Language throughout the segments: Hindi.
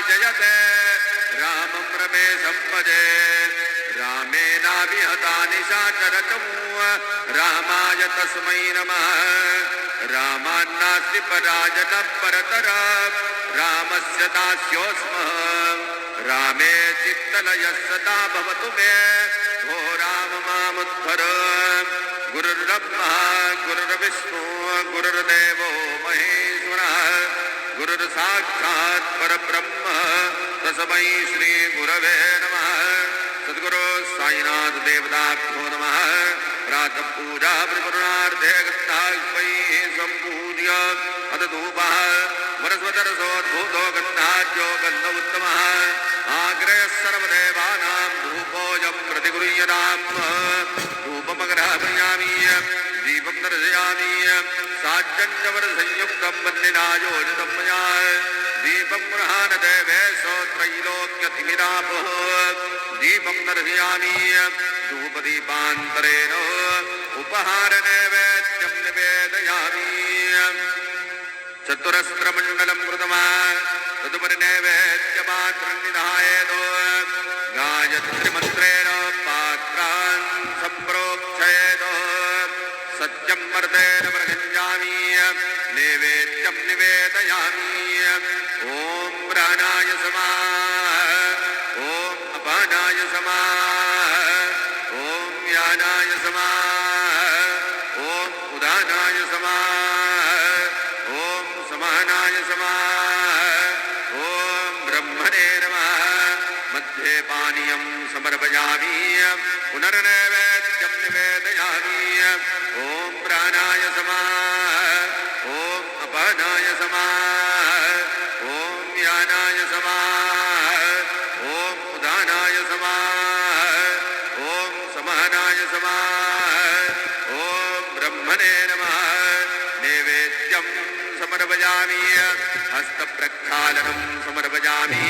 जयते रामं रमेशं भजे रामेणाभिहता निशाचरचमू रामाय तस्मै नमः रामान्नास्ति पराजनः परतरः रामस्य दास्योऽस्मः रामे चित्तलयः सदा भवतु मे भो राम मामुद्धर गुरुर्ब्रह्मा गुरुर्विष्णु गुरुर्देवो महेश्वरः गुरुर्साक्षात् परब्रह्म तस्मै श्री गुरवे नमः सद्गुरु साईनाथ देवताभ्यो नमः प्रातः पूजा परिपूर्णार्थे गन्धास्मै सम्पूज्य अदधूपः वनस्वतरसोद्भूतो गन्धाज्यो गन्ध उत्तमः आग्रयः सर्वदेवानां धूपोऽयं प्रतिगृह्यताम् धूपमग्रहयामि दीपं दर्शयामि साज्जन्यवरसंयुक्तं वह्निनायोजितं मया दीपं गृहाणदेवेशो त्रैलोक्यतिमिरापः दीपं दर्शयामि धूपदीपान्तरेण उपहारनैवेद्यं निवेदयामि चतुरस्त्रमण्डलं कृतमा तदुपरि नैवेद्यमात्रं निधायेत् गायत्रीमन्त्रेण पात्रान् सम्प्रोक्षयेत् सत्यं वर्तेन प्रगञ्जामि नैवेद्यं निवेदयामि ॐ प्राणाय समाः ॐ अपानाय समाः ॐ यानाय समाः ॐ उदानाय समाः ॐ समानाय समाः ॐ ब्रह्मणे नमः मध्ये पानीयं समर्पयामि पुनर्नैवेद्यं निवेदयामि ॐ प्राणाय समाः ॐ अपानाय समाः ॐ यानाय समाः ॐ उदानाय समाः ॐ समानाय समाः ॐ ब्रह्मणे नमः नैवेद्यं समर्पयामि हस्तप्रक्षालनं समर्पयामि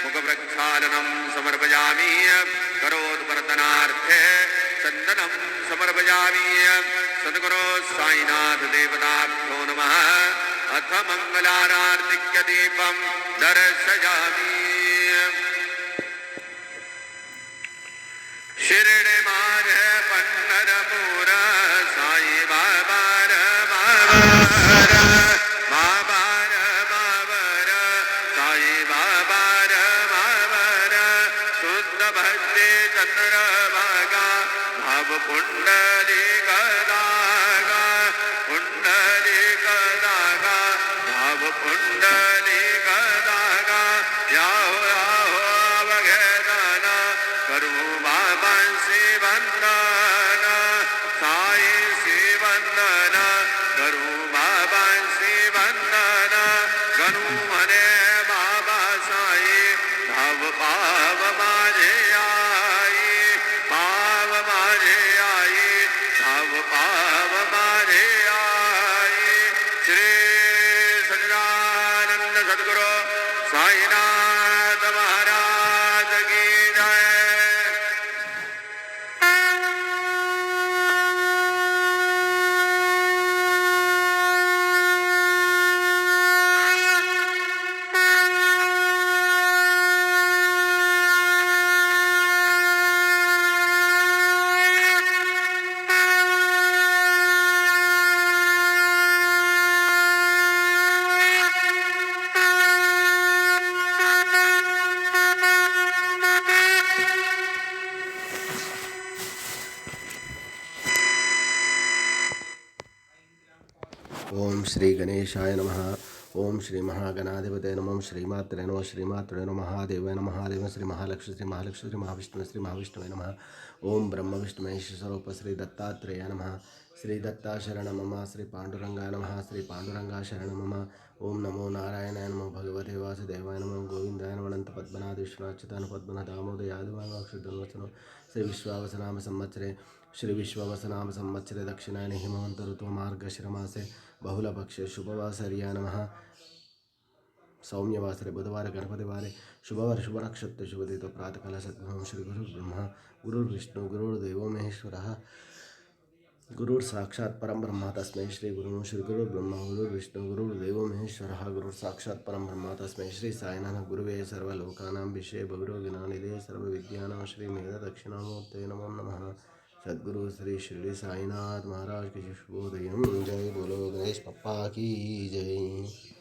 मुखप्रक्षालनं समर्पयामि करोद्वर्तनार्थे चन्दनं समर्पयामि सद्गुरो साईनाथ देवताभ्यो नमः अथ मङ्गलारार्तिक्यदीपं दर्शयामि शिरडे माझे पंढरपूर साई बाबार बाबार बाबार बाबार साई बाबार बाबार शुद्ध भक्ती चंद्रभागा भाव कुंडली गदागा कुंडली गदागा भाव कुंडली गदागा याहो याहो अवघेदना करू बाबांशी वंदन साई श्री वंदन करू बाबांशी वंदन गणू म्हणे बाबा साई भाव पाव माझे आई पाव माझे आई भाव पाव माझे आई श्री सच्चिदानंद सद्गुरु साईनाथ महाराज की जय। ओम श्री गणेशाय नमः। ओम श्री महागणाधिपते नमः। श्रीमात्रे नमः। श्रीमात्रे नमः। महादेवाय नमः। महादेव श्री महालक्ष्मी श्री महालक्ष्मी श्री महाविष्णु श्री महाविष्णुवे नमः। ओम ब्रह्म विष्णु महेश स्वरूप श्री दत्तात्रेय नमः। श्री दत्ता शरण मम। श्री पांडुरंगाय नमः। श्री पांडुरंगा शरण मम। ओम नमो नारायणाय नमो भगवते वासुदेवाय नमो गोविंदाय नमो अनंत पद्मनाथ विष्णुच्युतान पद्मनाथ दामोदर यादवाक्षुधर्वचनो श्री विश्वावसनाम संवत्सरे श्री विश्वावसनाम संवत्सरे दक्षिणायने हिमवंत ऋतु मार्गशिरमासे बहुलपक्षे शुभवासर्या नमः। सौम्यवासरे बुधवार गणपतिवारे शुभवार शुभ नक्षत्र शुभदितो प्रातःकाल सद्गुरुं श्री गुरु ब्रह्मा गुरुर्विष्णु गुरुर्देवो महेश्वरः गुरुर् साक्षात् परम ब्रह्म तस्मै श्री गुरु श्री गुरु ब्रह्मा गुरु विष्णु गुरुर्देवो महेश्वरः गुरुर् साक्षात् परम ब्रह्म तस्मै श्री साईनाथ गुरुवे सर्वलोकानां विषये भगवद्गुणानिधे सर्वविद्यानां श्री मेध दक्षिणामूर्ते नमो नमः। सद्गुरु श्री शिरडी साईनाथ महाराज की शुभोदयम। जय बोलो गणेश पप्पा की जय।